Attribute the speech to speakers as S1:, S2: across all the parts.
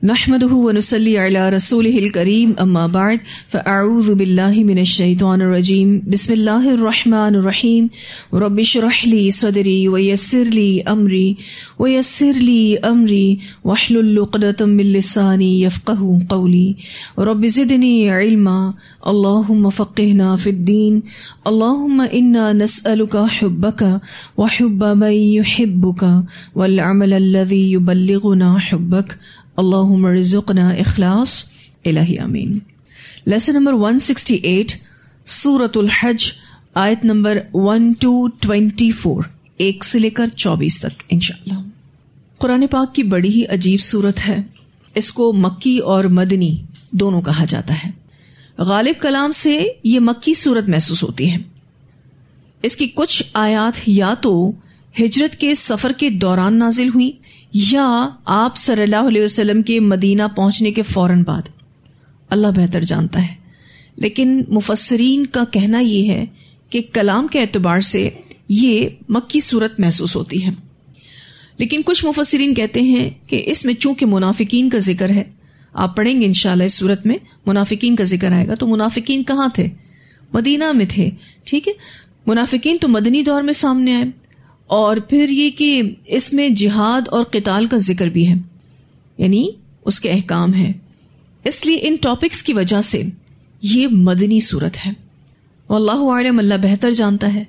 S1: نحمده ونصلي على رسوله الكريم اما بعد فاعوذ بالله من الشيطان الرجيم بسم الله الرحمن الرحيم رب اشرح لي صدري ويسر لي امري واحلل عقدة من لساني يفقهوا قولي رب زدني علما اللهم فقهنا في الدين اللهم انا نسألك حبك وحب من يحبك والعمل الذي يبلغنا حبك اللہم ارزقنا اخلاص الہی آمین۔ لیسن نمبر 168 سورۃ الحج آیت نمبر 1 to 24 1 سے لے کر 24 تک انشاءاللہ۔ قرآن پاک کی بڑی ہی عجیب سورت ہے، اس کو مکی اور مدنی دونوں کہا جاتا ہے۔ غالب کلام سے یہ مکی سورت محسوس ہوتی ہے۔ اس کی کچھ آیات یا تو ہجرت کے سفر کے دوران نازل ہوئی یا آپ صلی اللہ علیہ وسلم کے مدینہ پہنچنے کے فوراً بعد، اللہ بہتر جانتا ہے، لیکن مفسرین کا کہنا یہ ہے کہ کلام کے اعتبار سے یہ مکی صورت محسوس ہوتی ہے۔ لیکن کچھ مفسرین کہتے ہیں کہ اس میں چونکہ منافقین کا ذکر ہے، آپ پڑھیں گے انشاءاللہ اس صورت میں منافقین کا ذکر آئے گا، تو منافقین کہاں تھے؟ مدینہ میں تھے، ٹھیک ہے۔ منافقین تو مدنی دور میں سامنے آئے، اور پھر یہ کہ اس میں جہاد اور قتال کا ذکر بھی ہے، یعنی اس کے احکام ہیں، اس لیے ان ٹاپکس کی وجہ سے یہ مدنی صورت ہے، واللہ اعلم، اللہ بہتر جانتا ہے۔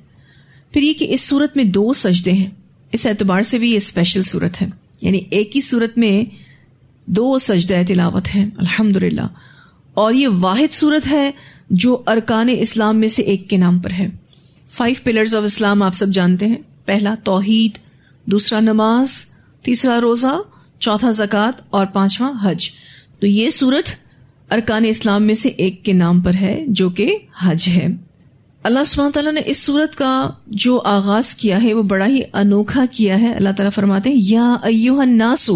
S1: پھر یہ کہ اس صورت میں 2 سجدے ہیں، اس اعتبار سے بھی یہ اسپیشل صورت ہے، یعنی ایک ہی صورت میں 2 سجدہ تلاوت ہیں الحمدللہ، اور یہ واحد صورت ہے جو ارکان اسلام میں سے ایک کے نام پر ہے۔ 5 پلرز آف اسلام آپ سب جانتے ہیں، پہلا توحید، دوسرا نماز، تیسرا روزہ، چوتھا زکوٰۃ اور 5واں حج۔ تو یہ صورت ارکان اسلام میں سے ایک کے نام پر ہے جو کہ حج ہے۔ اللہ سبحانہ تعالیٰ نے اس صورت کا جو آغاز کیا ہے وہ بڑا ہی انوکھا کیا ہے۔ اللہ تعالیٰ فرماتے ہیں یا ایھا الناس،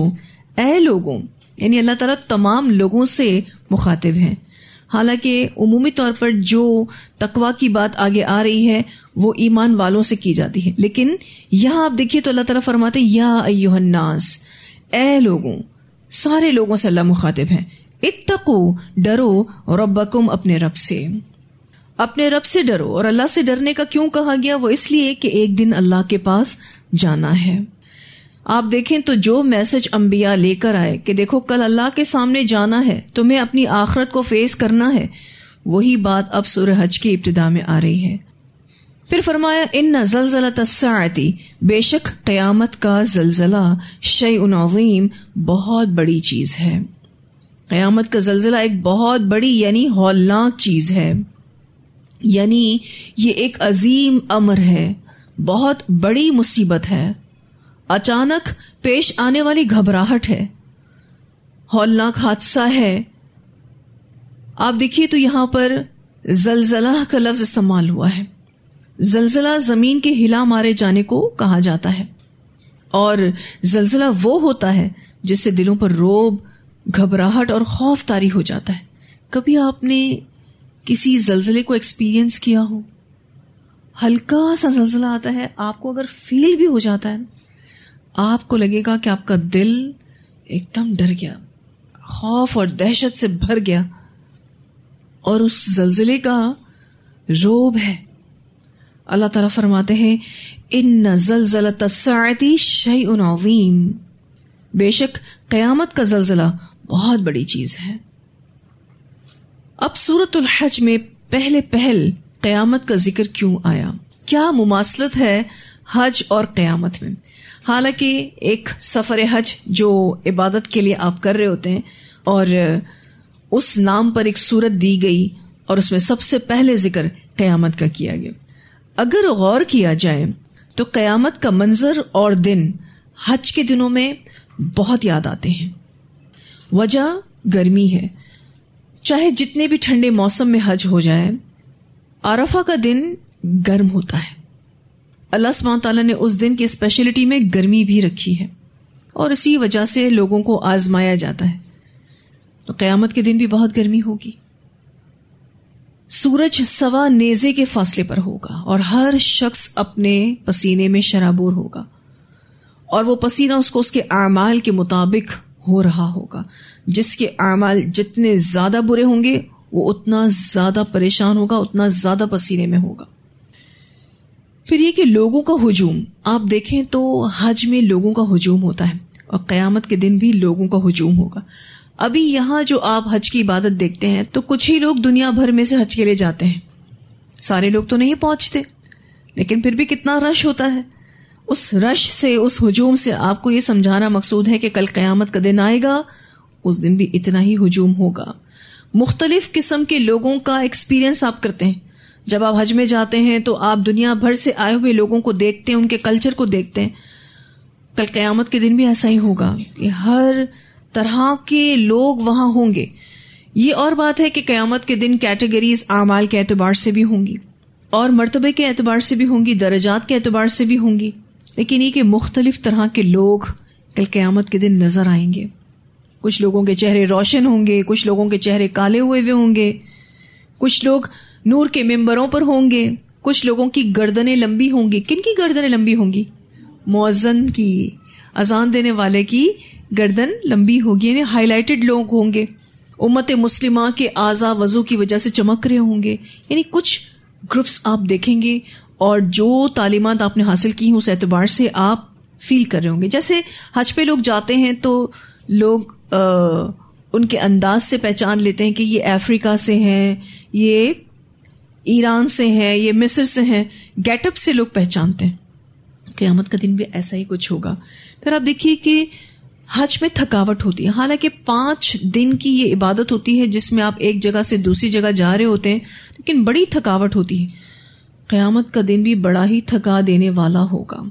S1: اے لوگوں، یعنی اللہ تعالیٰ تمام لوگوں سے مخاطب ہیں۔ حالانکہ عمومی طور پر جو تقویٰ کی بات آگے آ رہی ہے وہ ایمان والوں سے کی جاتی ہے، لیکن یہاں آپ دیکھیے تو اللہ تعالیٰ فرماتے ہیں یا ایھا الناس، اے لوگوں، سارے لوگوں سے اللہ مخاطب ہیں۔ اتقو، ڈرو، ربکم، اپنے رب سے، اپنے رب سے ڈرو۔ اور اللہ سے ڈرنے کا کیوں کہا گیا؟ وہ اس لیے کہ ایک دن اللہ کے پاس جانا ہے۔ آپ دیکھیں تو جو میسج انبیاء لے کر آئے کہ دیکھو کل اللہ کے سامنے جانا ہے، تمہیں اپنی آخرت کو فیس کرنا ہے، وہی بات اب سورہ حج کی ابتدا میں آ رہی ہے۔ پھر فرمایا ان زلزلۃ الساعۃ، بے شک قیامت کا زلزلہ، شیء عظیم، بہت بڑی چیز ہے۔ قیامت کا زلزلہ ایک بہت بڑی یعنی ہولناک چیز ہے، یعنی یہ ایک عظیم امر ہے، بہت بڑی مصیبت ہے، اچانک پیش آنے والی گھبراہٹ ہے، ہولناک حادثہ ہے۔ آپ دیکھیے تو یہاں پر زلزلہ کا لفظ استعمال ہوا ہے۔ زلزلہ زمین کے ہلا مارے جانے کو کہا جاتا ہے، اور زلزلہ وہ ہوتا ہے جس سے دلوں پر روب، گھبراہٹ اور خوف طاری ہو جاتا ہے۔ کبھی آپ نے کسی زلزلے کو ایکسپیرینس کیا ہو؟ ہلکا سا زلزلہ آتا ہے، آپ کو اگر فیل بھی ہو جاتا ہے، آپ کو لگے گا کہ آپ کا دل ایک دم ڈر گیا، خوف اور دہشت سے بھر گیا، اور اس زلزلے کا روب ہے۔ اللہ تعالیٰ فرماتے ہیں ان زلزلۃ الساعۃ شیء عظیم، بے شک قیامت کا زلزلہ بہت بڑی چیز ہے۔ اب سورۃ الحج میں پہل قیامت کا ذکر کیوں آیا؟ کیا مماثلت ہے حج اور قیامت میں؟ حالانکہ ایک سفر حج جو عبادت کے لیے آپ کر رہے ہوتے ہیں، اور اس نام پر ایک سورت دی گئی اور اس میں سب سے پہلے ذکر قیامت کا کیا گیا۔ اگر غور کیا جائے تو قیامت کا منظر اور دن حج کے دنوں میں بہت یاد آتے ہیں۔ وجہ گرمی ہے، چاہے جتنے بھی ٹھنڈے موسم میں حج ہو جائے، عرفہ کا دن گرم ہوتا ہے۔ اللہ سبحانہ تعالیٰ نے اس دن کی اسپیشلٹی میں گرمی بھی رکھی ہے، اور اسی وجہ سے لوگوں کو آزمایا جاتا ہے۔ تو قیامت کے دن بھی بہت گرمی ہوگی، سورج سوا نیزے کے فاصلے پر ہوگا، اور ہر شخص اپنے پسینے میں شرابور ہوگا، اور وہ پسینہ اس کو اس کے اعمال کے مطابق ہو رہا ہوگا۔ جس کے اعمال جتنے زیادہ برے ہوں گے وہ اتنا زیادہ پریشان ہوگا، اتنا زیادہ پسینے میں ہوگا۔ پھر یہ کہ لوگوں کا ہجوم، آپ دیکھیں تو حج میں لوگوں کا ہجوم ہوتا ہے اور قیامت کے دن بھی لوگوں کا ہجوم ہوگا۔ ابھی یہاں جو آپ حج کی عبادت دیکھتے ہیں تو کچھ ہی لوگ دنیا بھر میں سے حج کے لیے جاتے ہیں، سارے لوگ تو نہیں پہنچتے، لیکن پھر بھی کتنا رش ہوتا ہے۔ اس رش سے، اس ہجوم سے آپ کو یہ سمجھانا مقصود ہے کہ کل قیامت کا دن آئے گا، اس دن بھی اتنا ہی ہجوم ہوگا۔ مختلف قسم کے لوگوں کا ایکسپیرینس آپ کرتے ہیں۔ جب آپ حج میں جاتے ہیں تو آپ دنیا بھر سے آئے ہوئے لوگوں کو دیکھتے ہیں، ان کے کلچر کو دیکھتے ہیں۔ کل قیامت کے دن بھی ایسا ہی ہوگا کہ ہر طرح کے لوگ وہاں ہوں گے۔ یہ اور بات ہے کہ قیامت کے دن کیٹیگریز اعمال کے اعتبار سے بھی ہوں گی اور مرتبے کے اعتبار سے بھی ہوں گی، درجات کے اعتبار سے بھی ہوں گی، لیکن یہ کہ مختلف طرح کے لوگ کل قیامت کے دن نظر آئیں گے۔ کچھ لوگوں کے چہرے روشن ہوں گے، کچھ لوگوں کے چہرے کالے ہوئے ہوئے ہوں گے، کچھ لوگ نور کے ممبروں پر ہوں گے، کچھ لوگوں کی گردنیں لمبی ہوں گی۔ کن کی گردنیں لمبی ہوں گی؟ مؤذن کی، اذان دینے والے کی گردن لمبی ہوگی، یعنی ہائی لائٹڈ لوگ ہوں گے۔ امت مسلمہ کے اعضاء وضو کی وجہ سے چمک رہے ہوں گے، یعنی کچھ گروپس آپ دیکھیں گے اور جو تعلیمات آپ نے حاصل کی ہیں اس اعتبار سے آپ فیل کر رہے ہوں گے۔ جیسے حج پہ لوگ جاتے ہیں تو لوگ ان کے انداز سے پہچان لیتے ہیں کہ یہ افریقہ سے ہیں، یہ ایران سے ہیں، یہ مصر سے ہیں، گیٹ اپ سے لوگ پہچانتے ہیں۔ قیامت کا دن بھی ایسا ہی کچھ ہوگا۔ پھر آپ دیکھیے کہ حج میں تھکاوٹ ہوتی ہے، حالانکہ 5 دن کی یہ عبادت ہوتی ہے جس میں آپ ایک جگہ سے دوسری جگہ جا رہے ہوتے ہیں، لیکن بڑی تھکاوٹ ہوتی ہے۔ قیامت کا دن بھی بڑا ہی تھکا دینے والا ہوگا۔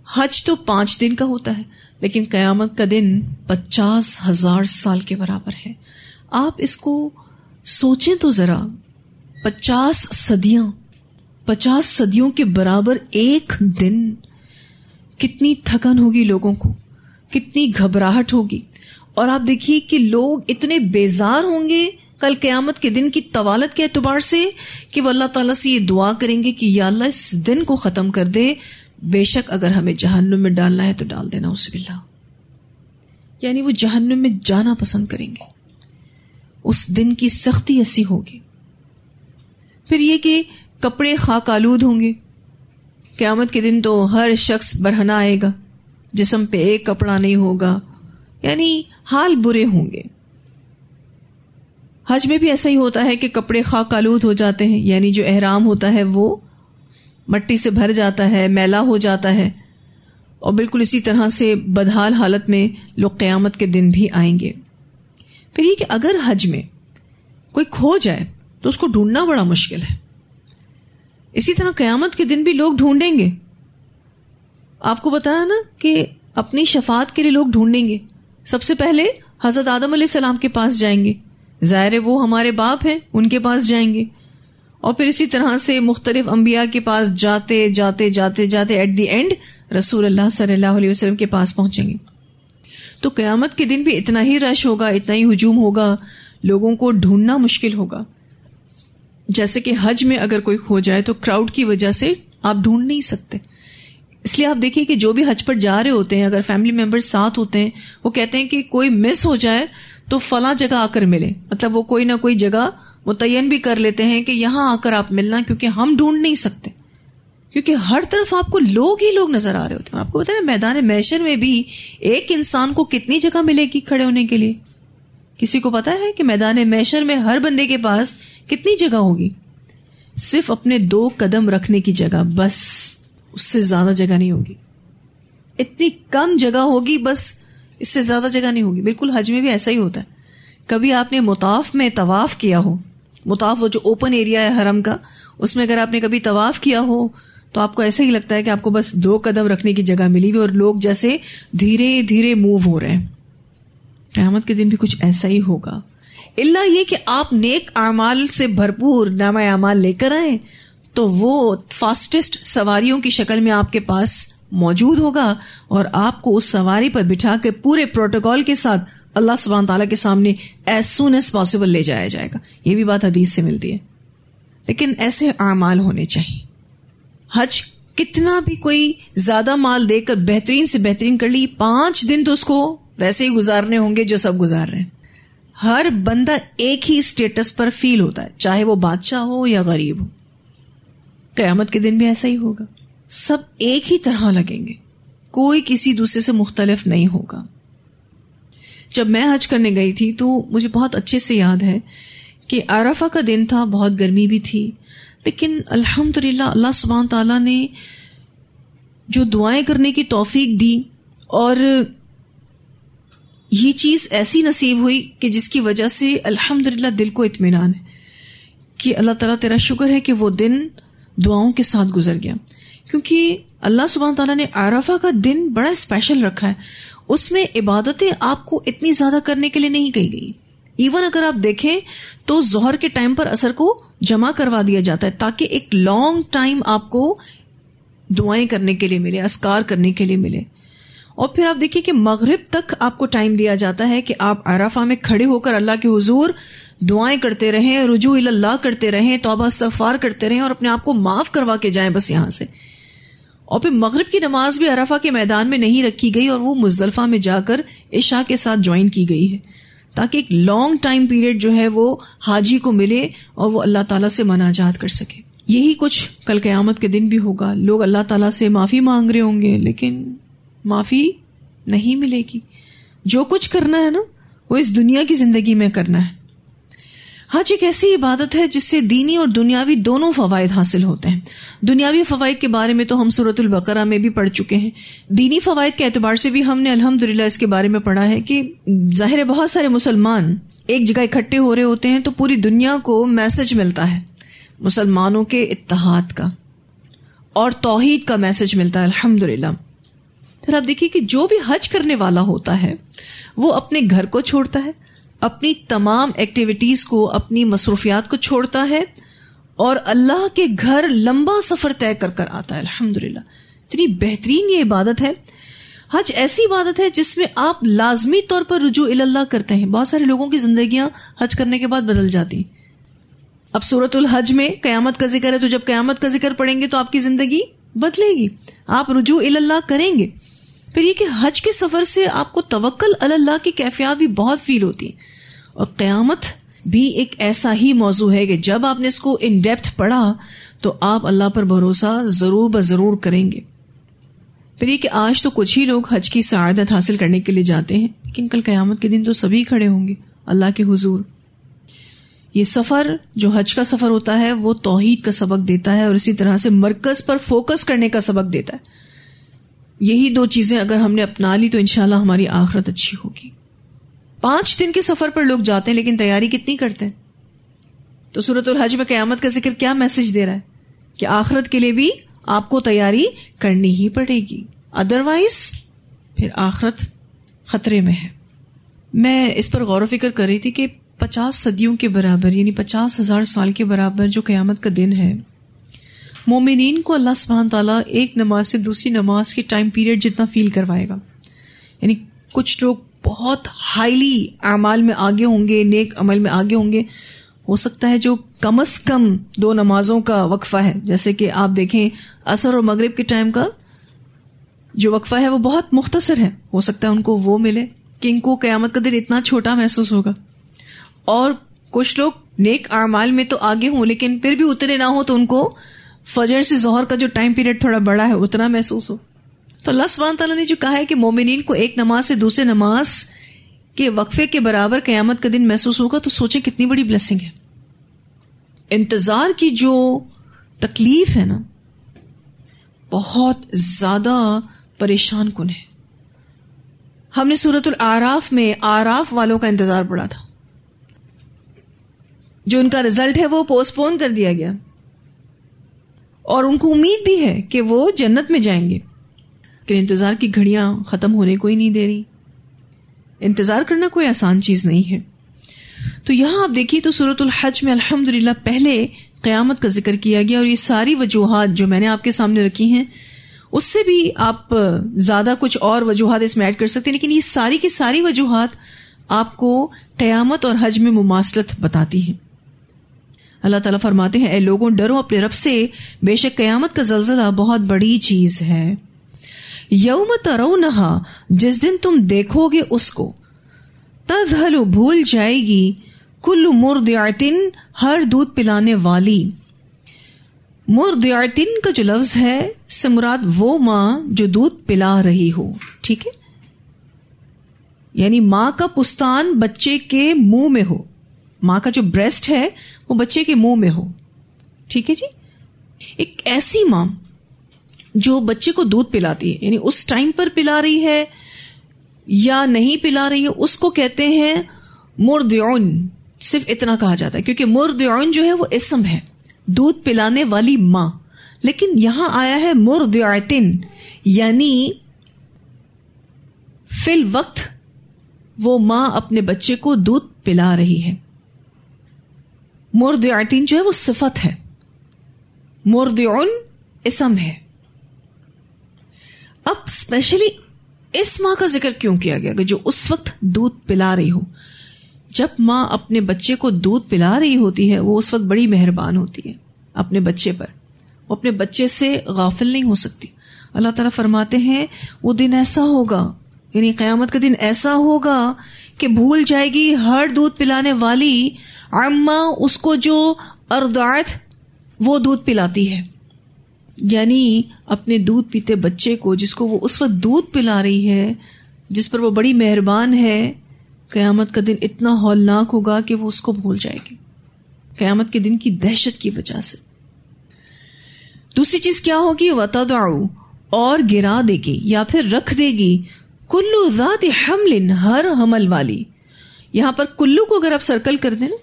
S1: حج تو 5 دن کا ہوتا ہے، لیکن قیامت کا دن 50,000 سال کے برابر ہے۔ آپ اس کو سوچیں تو ذرا، 50 صدیوں کے برابر ایک دن، کتنی تھکن ہوگی لوگوں کو، کتنی گھبراہٹ ہوگی۔ اور آپ دیکھیے کہ لوگ اتنے بیزار ہوں گے کل قیامت کے دن کی طوالت کے اعتبار سے کہ وہ اللہ تعالیٰ سے یہ دعا کریں گے کہ یا اللہ اس دن کو ختم کر دے، بے شک اگر ہمیں جہنم میں ڈالنا ہے تو ڈال دینا، اعوذ باللہ۔ یعنی وہ جہنم میں جانا پسند کریں گے، اس دن کی سختی ایسی ہوگی۔ پھر یہ کہ کپڑے خاک آلود ہوں گے۔ قیامت کے دن تو ہر شخص برہنہ آئے گا، جسم پہ ایک کپڑا نہیں ہوگا، یعنی حال برے ہوں گے۔ حج میں بھی ایسا ہی ہوتا ہے کہ کپڑے خاک آلود ہو جاتے ہیں، یعنی جو احرام ہوتا ہے وہ مٹی سے بھر جاتا ہے، میلا ہو جاتا ہے، اور بالکل اسی طرح سے بدحال حالت میں لوگ قیامت کے دن بھی آئیں گے۔ پھر یہ کہ اگر حج میں کوئی کھو جائے تو اس کو ڈھونڈنا بڑا مشکل ہے، اسی طرح قیامت کے دن بھی لوگ ڈھونڈیں گے۔ آپ کو بتایا نا کہ اپنی شفاعت کے لیے لوگ ڈھونڈیں گے۔ سب سے پہلے حضرت آدم علیہ السلام کے پاس جائیں گے، ظاہر ہے وہ ہمارے باپ ہیں، ان کے پاس جائیں گے، اور پھر اسی طرح سے مختلف انبیاء کے پاس جاتے جاتے جاتے جاتے ایٹ دی اینڈ رسول اللہ صلی اللہ علیہ وسلم کے پاس پہنچیں گے۔ تو قیامت کے دن بھی اتنا ہی رش ہوگا، اتنا ہی ہجوم ہوگا، لوگوں کو ڈھونڈنا مشکل ہوگا۔ جیسے کہ حج میں اگر کوئی کھو جائے تو کراؤڈ کی وجہ سے آپ ڈھونڈ نہیں سکتے، اس لیے آپ دیکھیے کہ جو بھی حج پر جا رہے ہوتے ہیں، اگر فیملی ممبر ساتھ ہوتے ہیں، وہ کہتے ہیں کہ کوئی مس ہو جائے تو فلاں جگہ آ کر ملے، مطلب وہ کوئی نہ کوئی جگہ متعین بھی کر لیتے ہیں کہ یہاں آ کر آپ ملنا، کیونکہ ہم ڈھونڈ نہیں سکتے، کیونکہ ہر طرف آپ کو لوگ ہی لوگ نظر آ رہے ہوتے ہیں۔ آپ کو پتا ہے میدان محشر میں بھی ایک انسان کو کتنی جگہ ملے گی کھڑے ہونے کے لیے؟ کسی کو پتا ہے کہ میدان محشر میں ہر بندے کے پاس کتنی جگہ ہوگی؟ صرف اپنے 2 قدم رکھنے کی جگہ، بس، اس سے زیادہ جگہ نہیں ہوگی۔ اتنی کم جگہ ہوگی، بس اس سے زیادہ جگہ نہیں ہوگی۔ بالکل حج میں بھی ایسا ہی ہوتا ہے۔ کبھی آپ نے مطاف میں طواف کیا ہو، مطاف وہ جو اوپن ایریا ہے حرم کا، اس میں اگر آپ نے کبھی طواف کیا ہو تو آپ کو ایسا ہی لگتا ہے کہ آپ کو بس 2 قدم رکھنے کی جگہ ملی ہوئی اور لوگ جیسے دھیرے دھیرے موو ہو رہے ہیں۔ قیامت کے دن بھی کچھ ایسا ہی ہوگا، اللہ یہ کہ آپ نیک اعمال سے بھرپور نامہ اعمال لے کر آئیں تو وہ فاسٹسٹ سواریوں کی شکل میں آپ کے پاس موجود ہوگا، اور آپ کو اس سواری پر بٹھا کے پورے پروٹوکول کے ساتھ اللہ سبحانہ تعالیٰ کے سامنے ایز سون ایز پاسبل لے جایا جائے گا۔ یہ بھی بات حدیث سے ملتی ہے۔ لیکن ایسے اعمال ہونے چاہیے۔ حج کتنا بھی کوئی زیادہ مال دے کر بہترین سے بہترین کر لی، 5 دن تو اس کو ویسے ہی گزارنے ہوں گے جو سب گزار رہے ہیں۔ ہر بندہ ایک ہی اسٹیٹس پر فیل ہوتا ہے، چاہے وہ بادشاہ ہو یا غریب ہو. قیامت کے دن بھی ایسا ہی ہوگا، سب ایک ہی طرح لگیں گے، کوئی کسی دوسرے سے مختلف نہیں ہوگا. جب میں حج کرنے گئی تھی تو مجھے بہت اچھے سے یاد ہے کہ عرفہ کا دن تھا، بہت گرمی بھی تھی، لیکن الحمدللہ اللہ سبحانہ تعالیٰ نے جو دعائیں کرنے کی توفیق دی، اور یہ چیز ایسی نصیب ہوئی کہ جس کی وجہ سے الحمدللہ دل کو اطمینان ہے کہ اللہ تعالیٰ تیرا شکر ہے کہ وہ دن دعاؤں کے ساتھ گزر گیا. کیونکہ اللہ سبحانہ تعالیٰ نے عرفہ کا دن بڑا اسپیشل رکھا ہے، اس میں عبادتیں آپ کو اتنی زیادہ کرنے کے لیے نہیں کہی گئی. ایون اگر آپ دیکھیں تو ظہر کے ٹائم پر عصر کو جمع کروا دیا جاتا ہے تاکہ ایک لانگ ٹائم آپ کو دعائیں کرنے کے لیے ملے، اذکار کرنے کے لیے ملے. اور پھر آپ دیکھیں کہ مغرب تک آپ کو ٹائم دیا جاتا ہے کہ آپ عرفہ میں کھڑے ہو کر اللہ کے حضور دعائیں کرتے رہیں، رجوع اللہ کرتے رہیں، توبہ استغفار کرتے رہیں اور اپنے آپ کو معاف کروا کے جائیں بس یہاں سے. اور پھر مغرب کی نماز بھی عرفہ کے میدان میں نہیں رکھی گئی اور وہ مزدلفہ میں جا کر عشاء کے ساتھ جوائن کی گئی ہے تاکہ ایک لانگ ٹائم پیریڈ جو ہے وہ حاجی کو ملے اور وہ اللہ تعالیٰ سے مناجات کر سکے. یہی کچھ کل قیامت کے دن بھی ہوگا. لوگ اللہ تعالیٰ سے معافی مانگ رہے ہوں گے لیکن معافی نہیں ملے گی. جو کچھ کرنا ہے نا وہ اس دنیا کی زندگی میں کرنا ہے. حج ایک ایسی عبادت ہے جس سے دینی اور دنیاوی دونوں فوائد حاصل ہوتے ہیں. دنیاوی فوائد کے بارے میں تو ہم سورۃ البقرہ میں بھی پڑھ چکے ہیں. دینی فوائد کے اعتبار سے بھی ہم نے الحمدللہ اس کے بارے میں پڑھا ہے کہ ظاہر ہے بہت سارے مسلمان ایک جگہ اکٹھے ہو رہے ہوتے ہیں تو پوری دنیا کو میسج ملتا ہے مسلمانوں کے اتحاد کا اور توحید کا میسج ملتا ہے الحمدللہ. پھر آپ دیکھیے کہ جو بھی حج کرنے والا ہوتا ہے وہ اپنے گھر کو چھوڑتا ہے، اپنی تمام ایکٹیویٹیز کو، اپنی مصروفیات کو چھوڑتا ہے اور اللہ کے گھر لمبا سفر طے کر کر آتا ہے. الحمدللہ اتنی بہترین یہ عبادت ہے. حج ایسی عبادت ہے جس میں آپ لازمی طور پر رجوع اللہ کرتے ہیں. بہت سارے لوگوں کی زندگیاں حج کرنے کے بعد بدل جاتی ہیں. اب سورۃ الحج میں قیامت کا ذکر ہے تو جب قیامت کا ذکر پڑھیں گے تو آپ کی زندگی بدلے گی، آپ رجوع اللہ کریں گے. پھر یہ کہ حج کے سفر سے آپ کو توکل علی اللہ کی کیفیات بھی بہت فیل ہوتی ہیں. اور قیامت بھی ایک ایسا ہی موضوع ہے کہ جب آپ نے اس کو ان ڈیپتھ پڑھا تو آپ اللہ پر بھروسہ ضرور بضرور کریں گے. پھر یہ کہ آج تو کچھ ہی لوگ حج کی سعادت حاصل کرنے کے لیے جاتے ہیں لیکن کل قیامت کے دن تو سبھی کھڑے ہوں گے اللہ کے حضور. یہ سفر جو حج کا سفر ہوتا ہے وہ توحید کا سبق دیتا ہے اور اسی طرح سے مرکز پر فوکس کرنے کا سبق دیتا ہے. یہی دو چیزیں اگر ہم نے اپنا لی تو انشاءاللہ ہماری آخرت اچھی ہوگی. 5 دن کے سفر پر لوگ جاتے ہیں لیکن تیاری کتنی کرتے ہیں؟ تو سورۃ الحج میں قیامت کا ذکر کیا میسج دے رہا ہے کہ آخرت کے لیے بھی آپ کو تیاری کرنی ہی پڑے گی، ادروائز پھر آخرت خطرے میں ہے. میں اس پر غور و فکر کر رہی تھی کہ 50 صدیوں کے برابر یعنی 50,000 سال کے برابر جو قیامت کا دن ہے، مومنین کو اللہ سبحانہ تعالیٰ ایک نماز سے دوسری نماز کے ٹائم پیریڈ جتنا فیل کروائے گا. یعنی کچھ لوگ بہت ہائیلی اعمال میں آگے ہوں گے، نیک عمل میں آگے ہوں گے. ہو سکتا ہے جو کم از کم 2 نمازوں کا وقفہ ہے، جیسے کہ آپ دیکھیں عصر اور مغرب کے ٹائم کا جو وقفہ ہے وہ بہت مختصر ہے، ہو سکتا ہے ان کو وہ ملے کہ ان کو قیامت کا دن اتنا چھوٹا محسوس ہوگا. اور کچھ لوگ نیک اعمال میں تو آگے ہوں لیکن پھر بھی اتنے نہ ہو تو ان کو فجر سے ظہر کا جو ٹائم پیریڈ تھوڑا بڑا ہے اتنا محسوس ہو. تو اللہ سبحانہ تعالیٰ نے جو کہا ہے کہ مومنین کو ایک نماز سے دوسرے نماز کے وقفے کے برابر قیامت کا دن محسوس ہوگا، تو سوچیں کتنی بڑی بلیسنگ ہے. انتظار کی جو تکلیف ہے نا بہت زیادہ پریشان کن ہے. ہم نے سورۃ الاعراف میں اعراف والوں کا انتظار پڑھا تھا، جو ان کا رزلٹ ہے وہ پوسٹ پون کر دیا گیا اور ان کو امید بھی ہے کہ وہ جنت میں جائیں گے، لیکن انتظار کی گھڑیاں ختم ہونے کو ہی نہیں دے رہی. انتظار کرنا کوئی آسان چیز نہیں ہے. تو یہاں آپ دیکھیے تو سورۃ الحج میں الحمدللہ پہلے قیامت کا ذکر کیا گیا اور یہ ساری وجوہات جو میں نے آپ کے سامنے رکھی ہیں اس سے بھی آپ زیادہ کچھ اور وجوہات اس میں ایڈ کر سکتے ہیں، لیکن یہ ساری کی ساری وجوہات آپ کو قیامت اور حج میں مماثلت بتاتی ہیں. اللہ تعالیٰ فرماتے ہیں اے لوگوں ڈرو اپنے رب سے، بے شک قیامت کا زلزلہ بہت بڑی چیز ہے. یوم ترونہا، جس دن تم دیکھو گے اس کو، تذہل بھول جائے گی کل مرضعۃ ہر دودھ پلانے والی. مرضعۃ کا جو لفظ ہے سے مراد وہ ماں جو دودھ پلا رہی ہو. ٹھیک ہے, یعنی ماں کا پستان بچے کے منہ میں ہو, ماں کا جو بریسٹ ہے وہ بچے کے منہ میں ہو. ٹھیک ہے جی. ایک ایسی ماں جو بچے کو دودھ پلاتی ہے, یعنی اس ٹائم پر پلا رہی ہے یا نہیں پلا رہی ہے, اس کو کہتے ہیں مرضعن. صرف اتنا کہا جاتا ہے کیونکہ مرضعن جو ہے وہ اسم ہے, دودھ پلانے والی ماں. لیکن یہاں آیا ہے مرضعۃ, یعنی فی الوقت وہ ماں اپنے بچے کو دودھ پلا رہی ہے. مرضعۃ جو ہے وہ صفت ہے, مرضعن اسم ہے. اب اسپیشلی اس ماں کا ذکر کیوں کیا گیا کہ جو اس وقت دودھ پلا رہی ہو؟ جب ماں اپنے بچے کو دودھ پلا رہی ہوتی ہے وہ اس وقت بڑی مہربان ہوتی ہے اپنے بچے پر, وہ اپنے بچے سے غافل نہیں ہو سکتی. اللہ تعالیٰ فرماتے ہیں وہ دن ایسا ہوگا, یعنی قیامت کا دن ایسا ہوگا کہ بھول جائے گی ہر دودھ پلانے والی عما اس کو جو ارضعت وہ دودھ پلاتی ہے, یعنی اپنے دودھ پیتے بچے کو جس کو وہ اس وقت دودھ پلا رہی ہے, جس پر وہ بڑی مہربان ہے. قیامت کا دن اتنا ہولناک ہوگا کہ وہ اس کو بھول جائے گی قیامت کے دن کی دہشت کی وجہ سے. دوسری چیز کیا ہوگی؟ وَتَضَعُ اور گرا دے گی یا پھر رکھ دے گی کلو ذات حمل ہر حمل والی. یہاں پر کلو کو اگر آپ سرکل کر دیں نا,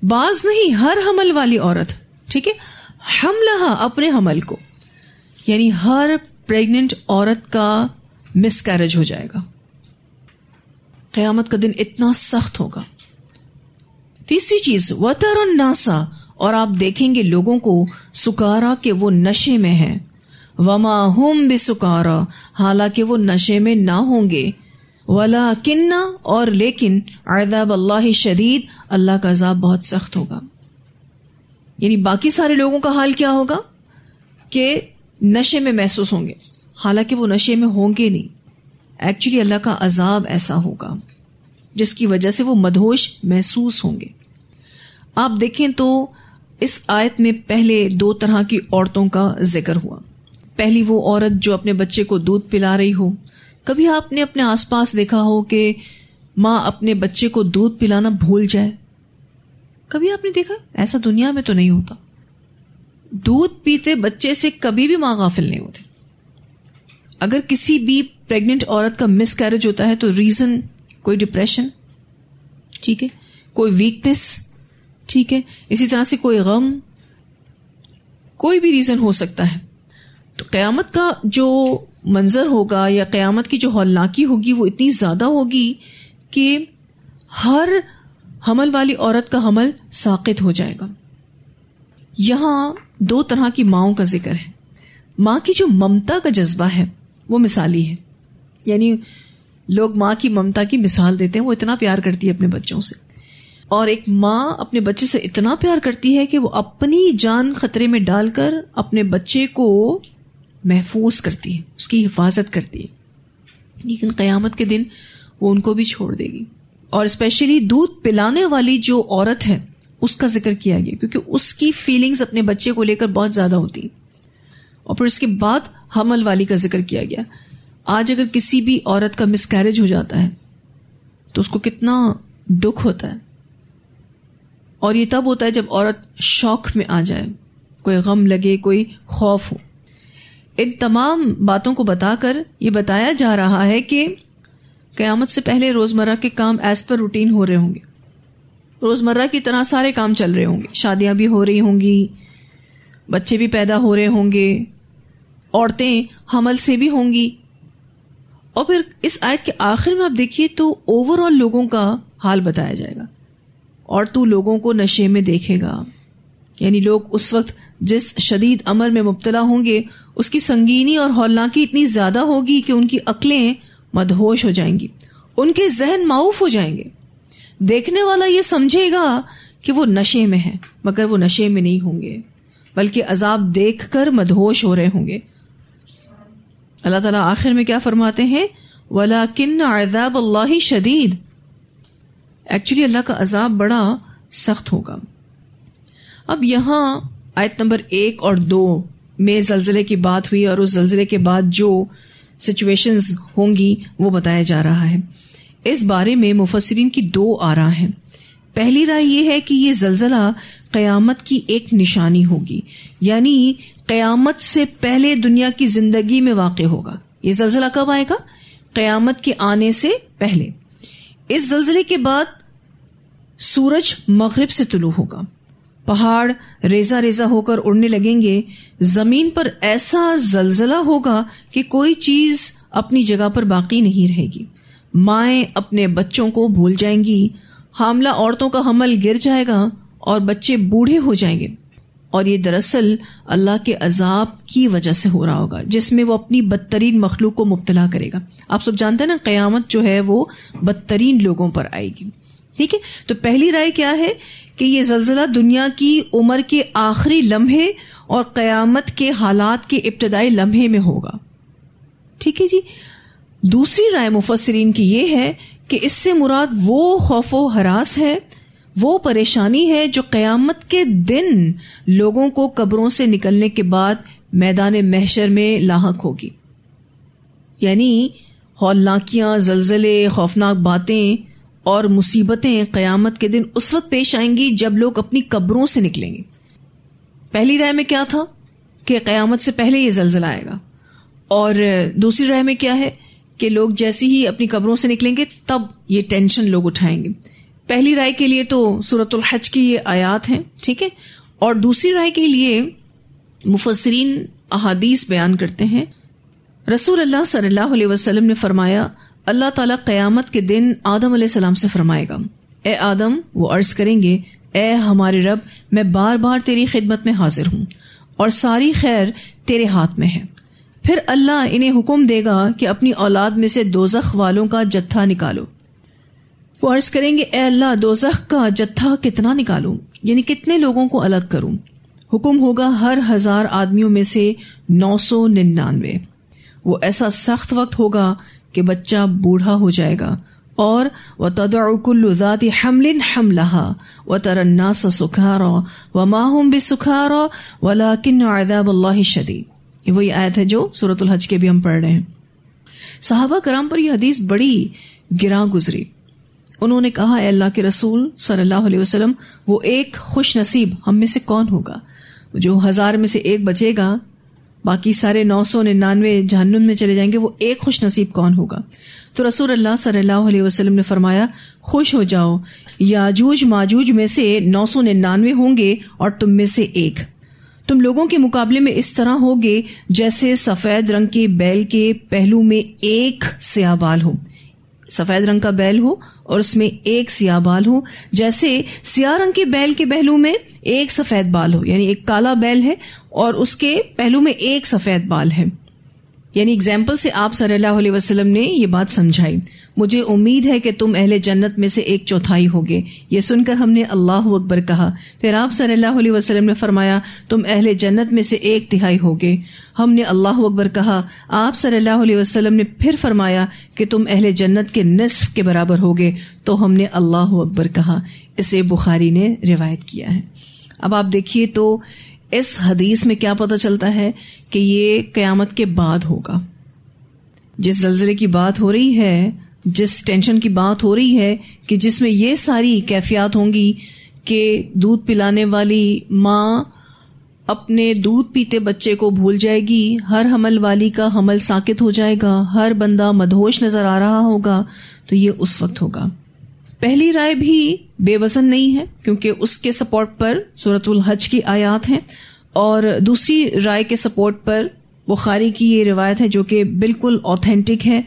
S1: بعض نہیں ہر حمل والی عورت. ٹھیک ہے, حملہ اپنے حمل کو, یعنی ہر پریگننٹ عورت کا مس کیرج ہو جائے گا. قیامت کا دن اتنا سخت ہوگا. تیسری چیز وَتَرَ النَّاسَ اور آپ دیکھیں گے لوگوں کو سکارا کہ وہ نشے میں ہیں, وَمَا هُمْ بِسُکارا حالانکہ وہ نشے میں نہ ہوں گے, وَلَكِنَّ اور لیکن عذاب اللہ شدید اللہ کا عذاب بہت سخت ہوگا. یعنی باقی سارے لوگوں کا حال کیا ہوگا کہ نشے میں محسوس ہوں گے, حالانکہ وہ نشے میں ہوں گے نہیں. ایکچولی اللہ کا عذاب ایسا ہوگا جس کی وجہ سے وہ مدہوش محسوس ہوں گے. آپ دیکھیں تو اس آیت میں پہلے دو طرح کی عورتوں کا ذکر ہوا. پہلی وہ عورت جو اپنے بچے کو دودھ پلا رہی ہو. کبھی آپ نے اپنے آس پاس دیکھا ہو کہ ماں اپنے بچے کو دودھ پلانا بھول جائے؟ کبھی آپ نے دیکھا؟ ایسا دنیا میں تو نہیں ہوتا. دودھ پیتے بچے سے کبھی بھی ماں غافل نہیں ہوتی. اگر کسی بھی پریگننٹ عورت کا مس کیرج ہوتا ہے تو ریزن کوئی ڈپریشن, ٹھیک ہے, کوئی ویکنس, ٹھیک ہے, اسی طرح سے کوئی غم, کوئی بھی ریزن ہو سکتا ہے. تو قیامت کا جو منظر ہوگا یا قیامت کی جو ہولناکی ہوگی وہ اتنی زیادہ ہوگی کہ ہر حمل والی عورت کا حمل ساقط ہو جائے گا. یہاں دو طرح کی ماؤں کا ذکر ہے. ماں کی جو ممتا کا جذبہ ہے وہ مثالی ہے, یعنی لوگ ماں کی ممتا کی مثال دیتے ہیں, وہ اتنا پیار کرتی ہے اپنے بچوں سے. اور ایک ماں اپنے بچے سے اتنا پیار کرتی ہے کہ وہ اپنی جان خطرے میں ڈال کر اپنے بچے کو محفوظ کرتی ہے, اس کی حفاظت کرتی ہے. لیکن قیامت کے دن وہ ان کو بھی چھوڑ دے گی. اور اسپیشلی دودھ پلانے والی جو عورت ہے اس کا ذکر کیا گیا کیونکہ اس کی فیلنگز اپنے بچے کو لے کر بہت زیادہ ہوتی ہیں. اور پھر اس کے بعد حمل والی کا ذکر کیا گیا. آج اگر کسی بھی عورت کا مس کیرج ہو جاتا ہے تو اس کو کتنا دکھ ہوتا ہے, اور یہ تب ہوتا ہے جب عورت شوق میں آ جائے, کوئی غم لگے, کوئی خوف ہو. ان تمام باتوں کو بتا کر یہ بتایا جا رہا ہے کہ قیامت سے پہلے روزمرہ کے کام ایز پر روٹین ہو رہے ہوں گے, روزمرہ کی طرح سارے کام چل رہے ہوں گے, شادیاں بھی ہو رہی ہوں گی, بچے بھی پیدا ہو رہے ہوں گے, عورتیں حمل سے بھی ہوں گی. اور پھر اس آیت کے آخر میں آپ دیکھیے تو اوور آل لوگوں کا حال بتایا جائے گا. اور تو لوگوں کو نشے میں دیکھے گا, یعنی لوگ اس وقت جس شدید امر میں مبتلا ہوں گے اس کی سنگینی اور ہولناکی اتنی زیادہ ہوگی کہ ان کی عقلیں مدہوش ہو جائیں گی, ان کے ذہن معوف ہو جائیں گے. دیکھنے والا یہ سمجھے گا کہ وہ نشے میں ہے, مگر وہ نشے میں نہیں ہوں گے بلکہ عذاب دیکھ کر مدہوش ہو رہے ہوں گے. اللہ تعالیٰ آخر میں کیا فرماتے ہیں؟ وَلَكِنَّ عَذَابَ اللَّهِ شَدِيدٌ ایکچولی اللہ کا عذاب بڑا سخت ہوگا. اب یہاں آیت نمبر 1 اور 2 میں زلزلے کی بات ہوئی اور اس زلزلے کے بعد جو سچویشنز ہوں گی وہ بتایا جا رہا ہے. اس بارے میں مفسرین کی 2 آراء ہیں. پہلی رائے یہ ہے کہ یہ زلزلہ قیامت کی ایک نشانی ہوگی، یعنی قیامت سے پہلے دنیا کی زندگی میں واقع ہوگا. یہ زلزلہ کب آئے گا؟ قیامت کے آنے سے پہلے. اس زلزلے کے بعد سورج مغرب سے طلوع ہوگا، پہاڑ ریزہ ریزہ ہو کر اڑنے لگیں گے، زمین پر ایسا زلزلہ ہوگا کہ کوئی چیز اپنی جگہ پر باقی نہیں رہے گی. مائیں اپنے بچوں کو بھول جائیں گی، حاملہ عورتوں کا حمل گر جائے گا اور بچے بوڑھے ہو جائیں گے. اور یہ دراصل اللہ کے عذاب کی وجہ سے ہو رہا ہوگا جس میں وہ اپنی بدترین مخلوق کو مبتلا کرے گا. آپ سب جانتے ہیں نا، قیامت جو ہے وہ بدترین لوگوں پر آئے گی. ٹھیک ہے، تو پہلی رائے کیا ہے کہ یہ زلزلہ دنیا کی عمر کے آخری لمحے اور قیامت کے حالات کے ابتدائی لمحے میں ہوگا. ٹھیک ہے جی. دوسری رائے مفسرین کی یہ ہے کہ اس سے مراد وہ خوف و ہراس ہے، وہ پریشانی ہے جو قیامت کے دن لوگوں کو قبروں سے نکلنے کے بعد میدان محشر میں لاحق ہوگی. یعنی ہولناکیاں، زلزلے، خوفناک باتیں اور مصیبتیں قیامت کے دن اس وقت پیش آئیں گی جب لوگ اپنی قبروں سے نکلیں گے. پہلی رائے میں کیا تھا کہ قیامت سے پہلے یہ زلزلہ آئے گا، اور دوسری رائے میں کیا ہے کہ لوگ جیسے ہی اپنی قبروں سے نکلیں گے تب یہ ٹینشن لوگ اٹھائیں گے. پہلی رائے کے لیے تو سورۃ الحج کی یہ آیات ہیں، ٹھیک ہے، اور دوسری رائے کے لیے مفسرین احادیث بیان کرتے ہیں. رسول اللہ صلی اللہ علیہ وسلم نے فرمایا، اللہ تعالیٰ قیامت کے دن آدم علیہ السلام سے فرمائے گا، اے آدم. وہ عرض کریں گے، اے ہمارے رب، میں بار بار تیری خدمت میں حاضر ہوں اور ساری خیر تیرے ہاتھ میں ہے. پھر اللہ انہیں حکم دے گا کہ اپنی اولاد میں سے دوزخ والوں کا جتھا نکالو. وہ عرض کریں گے، اے اللہ، دوزخ کا جتھا کتنا نکالوں، یعنی کتنے لوگوں کو الگ کروں؟ حکم ہوگا ہر 1000 آدمیوں میں سے 999. وہ ایسا سخت وقت ہوگا کہ بچہ بوڑھا ہو جائے گا. اور وَتَضَعُ كُلُّ ذَاتِ حَمْلٍ حَمْلَهَا وَتَرَى النَّاسَ سُكَارَى وَمَا هُمْ بِسُكَارَى وَلَكِنَّ عَذَابَ اللَّهِ شَدِيدٌ. یہ وہی آیت ہے جو سورۃ الحج کے بھی ہم پڑھ رہے ہیں. صحابہ کرام پر یہ حدیث بڑی گراں گزری. انہوں نے کہا، اے اللہ کے رسول صلی اللہ علیہ وسلم، وہ ایک خوش نصیب ہم میں سے کون ہوگا جو 1000 میں سے ایک بچے گا، باقی سارے 999 جہنم میں چلے جائیں گے، وہ ایک خوش نصیب کون ہوگا؟ تو رسول اللہ صلی اللہ علیہ وسلم نے فرمایا، خوش ہو جاؤ، یاجوج ماجوج میں سے 999 ہوں گے اور تم میں سے ایک. تم لوگوں کے مقابلے میں اس طرح ہوگے جیسے سفید رنگ کے بیل کے پہلو میں ایک سیاہ بال ہو. سفید رنگ کا بیل ہو اور اس میں ایک سیاہ بال ہو، جیسے سیاہ رنگ کے بیل کے پہلو میں ایک سفید بال ہو. یعنی ایک کالا بیل ہے اور اس کے پہلو میں ایک سفید بال ہے. یعنی اگزامپل سے آپ صلی اللہ علیہ وسلم نے یہ بات سمجھائی. مجھے امید ہے کہ تم اہل جنت میں سے 1/4 ہوگے. یہ سن کر ہم نے اللہ اکبر کہا. پھر آپ صلی اللہ علیہ وسلم نے فرمایا، تم اہل جنت میں سے 1/3 ہوگے. ہم نے اللہ اکبر کہا. آپ صلی اللہ علیہ وسلم نے پھر فرمایا کہ تم اہل جنت کے نصف کے برابر ہوگے. تو ہم نے اللہ اکبر کہا. اسے بخاری نے روایت کیا ہے. اب آپ دیکھیے تو اس حدیث میں کیا پتہ چلتا ہے کہ یہ قیامت کے بعد ہوگا. جس زلزلے کی بات ہو رہی ہے، جس ٹینشن کی بات ہو رہی ہے کہ جس میں یہ ساری کیفیات ہوں گی کہ دودھ پلانے والی ماں اپنے دودھ پیتے بچے کو بھول جائے گی، ہر حمل والی کا حمل ساکت ہو جائے گا، ہر بندہ مدہوش نظر آ رہا ہوگا، تو یہ اس وقت ہوگا. پہلی رائے بھی بے وزن نہیں ہے کیونکہ اس کے سپورٹ پر سورۃ الحج کی آیات ہیں، اور دوسری رائے کے سپورٹ پر بخاری کی یہ روایت ہے جو کہ بالکل آتھینٹک ہے.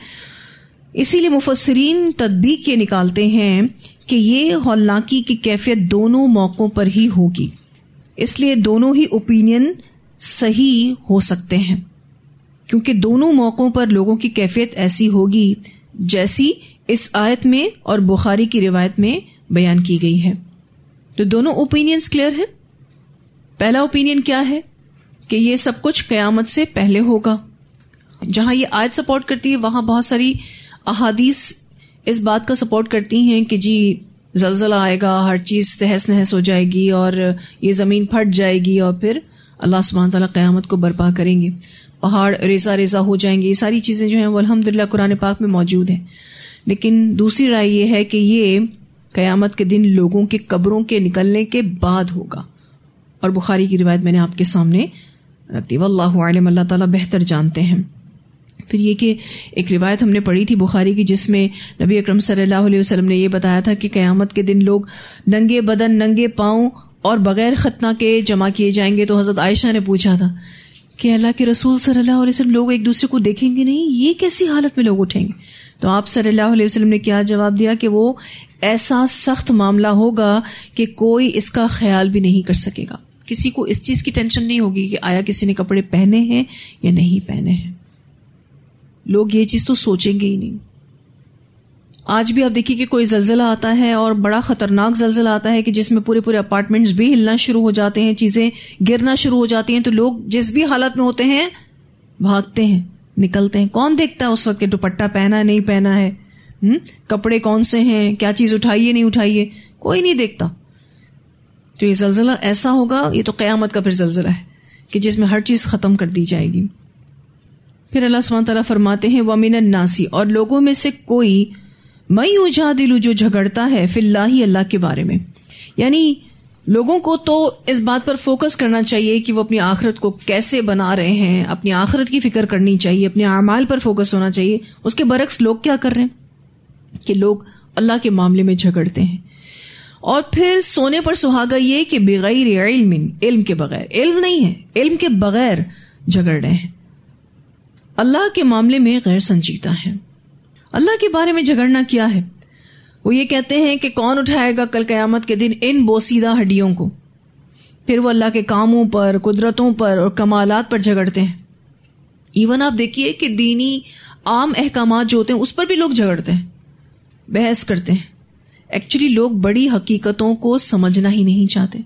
S1: اسی لیے مفسرین تطبیق یہ نکالتے ہیں کہ یہ ہولناکی کی کیفیت دونوں موقعوں پر ہی ہوگی، اس لیے دونوں ہی اوپینین صحیح ہو سکتے ہیں کیونکہ دونوں موقعوں پر لوگوں کی کیفیت ایسی ہوگی جیسی اس آیت میں اور بخاری کی روایت میں بیان کی گئی ہے. تو دونوں اوپینینز کلیئر ہیں. پہلا اوپینین کیا ہے کہ یہ سب کچھ قیامت سے پہلے ہوگا. جہاں یہ آیت سپورٹ کرتی ہے وہاں بہت ساری احادیث اس بات کا سپورٹ کرتی ہیں کہ جی زلزلہ آئے گا، ہر چیز تہس نہس ہو جائے گی اور یہ زمین پھٹ جائے گی، اور پھر اللہ سبحانہ تعالیٰ قیامت کو برپا کریں گے، پہاڑ ریزہ ریزہ ہو جائیں گے. یہ ساری چیزیں جو ہیں وہ الحمدللہ قرآن پاک میں موجود ہیں. لیکن دوسری رائے یہ ہے کہ یہ قیامت کے دن لوگوں کے قبروں کے نکلنے کے بعد ہوگا، اور بخاری کی روایت میں نے آپ کے سامنے رکھتی. واللہ اعلم، اللہ تعالیٰ بہتر جانتے ہیں. پھر یہ کہ ایک روایت ہم نے پڑھی تھی بخاری کی، جس میں نبی اکرم صلی اللہ علیہ وسلم نے یہ بتایا تھا کہ قیامت کے دن لوگ ننگے بدن، ننگے پاؤں اور بغیر ختنہ کے جمع کیے جائیں گے. تو حضرت عائشہ نے پوچھا تھا کہ اللہ کے رسول صلی اللہ علیہ وسلم، لوگ ایک دوسرے کو دیکھیں گے نہیں، یہ کیسی حالت میں لوگ اٹھیں گے؟ تو آپ صلی اللہ علیہ وسلم نے کیا جواب دیا کہ وہ ایسا سخت معاملہ ہوگا کہ کوئی اس کا خیال بھی نہیں کر سکے گا. کسی کو اس چیز کی ٹینشن نہیں ہوگی کہ آیا کسی نے کپڑے پہنے ہیں یا نہیں پہنے ہیں. لوگ یہ چیز تو سوچیں گے ہی نہیں. آج بھی آپ دیکھیے کہ کوئی زلزلہ آتا ہے اور بڑا خطرناک زلزلہ آتا ہے کہ جس میں پورے اپارٹمنٹس بھی ہلنا شروع ہو جاتے ہیں، چیزیں گرنا شروع ہو جاتی ہیں، تو لوگ جس بھی حالت میں ہوتے ہیں بھاگتے ہیں، نکلتے ہیں. کون دیکھتا ہے اس وقت کہ دوپٹہ پہنا ہے نہیں پہنا ہے، کپڑے کون سے ہیں، کیا چیز اٹھائیے نہیں اٹھائیے، کوئی نہیں دیکھتا. تو یہ زلزلہ ایسا ہوگا، یہ تو قیامت کا پھر زلزلہ ہے کہ جس میں ہر چیز ختم کر دی جائے گی. پھر اللہ سبحانہ تعالیٰ فرماتے ہیں وَمِنَ النَّاسِ، اور لوگوں میں سے کوئی مَن یُجَادِلُ، جو جھگڑتا ہے فی اللہ، اللہ کے بارے میں. یعنی لوگوں کو تو اس بات پر فوکس کرنا چاہیے کہ وہ اپنی آخرت کو کیسے بنا رہے ہیں، اپنی آخرت کی فکر کرنی چاہیے، اپنے اعمال پر فوکس ہونا چاہیے. اس کے برعکس لوگ کیا کر رہے ہیں کہ لوگ اللہ کے معاملے میں جھگڑتے ہیں. اور پھر سونے پر سہاگا یہ کہ بغیر علم، علم کے بغیر، علم نہیں ہے، علم کے بغیر جھگڑ رہے ہیں، اللہ کے معاملے میں غیر سنجیدہ ہیں. اللہ کے بارے میں جھگڑنا کیا ہے؟ وہ یہ کہتے ہیں کہ کون اٹھائے گا کل قیامت کے دن ان بوسیدہ ہڈیوں کو. پھر وہ اللہ کے کاموں پر، قدرتوں پر اور کمالات پر جھگڑتے ہیں. ایون آپ دیکھیے کہ دینی عام احکامات جو ہوتے ہیں اس پر بھی لوگ جھگڑتے ہیں، بحث کرتے ہیں. ایکچولی لوگ بڑی حقیقتوں کو سمجھنا ہی نہیں چاہتے.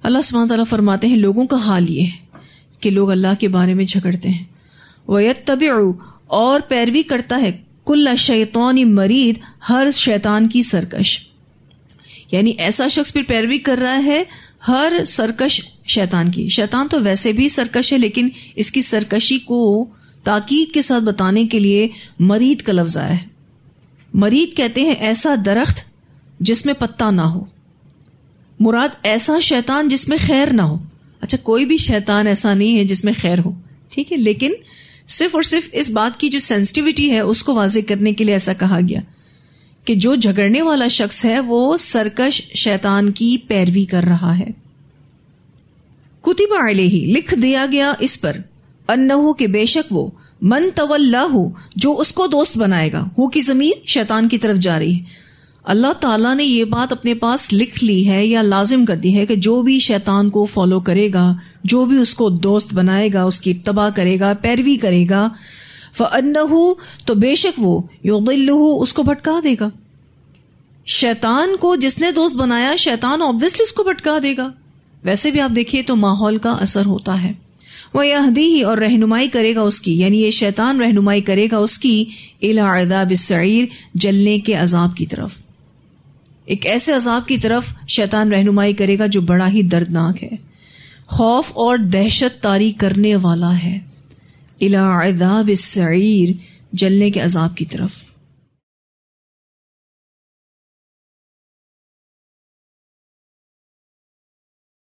S1: اللہ سبحانہ تعالیٰ فرماتے ہیں لوگوں کا حال یہ ہے کہ لوگ اللہ کے بارے میں جھگڑتے ہیں. وَيَتَّبِعُ، اور پیروی کرتا ہے، کُلَّ شَیْطَانٍ مَرِیدٍ، ہر شیطان کی سرکش. یعنی ایسا شخص پھر پیروی کر رہا ہے ہر سرکش شیطان کی. شیطان تو ویسے بھی سرکش ہے، لیکن اس کی سرکشی کو تاکید کے ساتھ بتانے کے لیے مرید کا لفظ آیا ہے. مرید کہتے ہیں ایسا درخت جس میں پتا نہ ہو. مراد ایسا شیطان جس میں خیر نہ ہو. اچھا، کوئی بھی شیطان ایسا نہیں ہے جس میں خیر ہو، ٹھیک ہے، لیکن صرف اور صرف اس بات کی جو سینسٹیوٹی ہے اس کو واضح کرنے کے لیے ایسا کہا گیا کہ جو جھگڑنے والا شخص ہے وہ سرکش شیطان کی پیروی کر رہا ہے. کتب علیہ، لکھ دیا گیا اس پر، انہ، کہ بے شک وہ، من تولاہ، جو اس کو دوست بنائے گا. ہو کی ضمیر شیطان کی طرف جا رہی ہے. اللہ تعالیٰ نے یہ بات اپنے پاس لکھ لی ہے یا لازم کر دی ہے کہ جو بھی شیطان کو فالو کرے گا، جو بھی اس کو دوست بنائے گا، اس کی اتباع کرے گا، پیروی کرے گا، فَأَنَّهُ، تو بے شک وہ، يُضِلُّهُ، اس کو بھٹکا دے گا. شیطان کو جس نے دوست بنایا، شیطان obviously اس کو بھٹکا دے گا. ویسے بھی آپ دیکھیے تو ماحول کا اثر ہوتا ہے. وَيَهْدِيهِ، اور رہنمائی کرے گا اس کی، یعنی یہ شیطان رہنمائی کرے گا اس کی، إِلَىٰ عَذَابِ السَّعِيرِ، جلنے کے عذاب کی طرف. ایک ایسے عذاب کی طرف شیطان رہنمائی کرے گا جو بڑا ہی دردناک ہے، خوف اور دہشت طاری کرنے والا ہے. إِلَىٰ عَذَابِ السَّعِيرِ، جلنے کے عذاب کی طرف.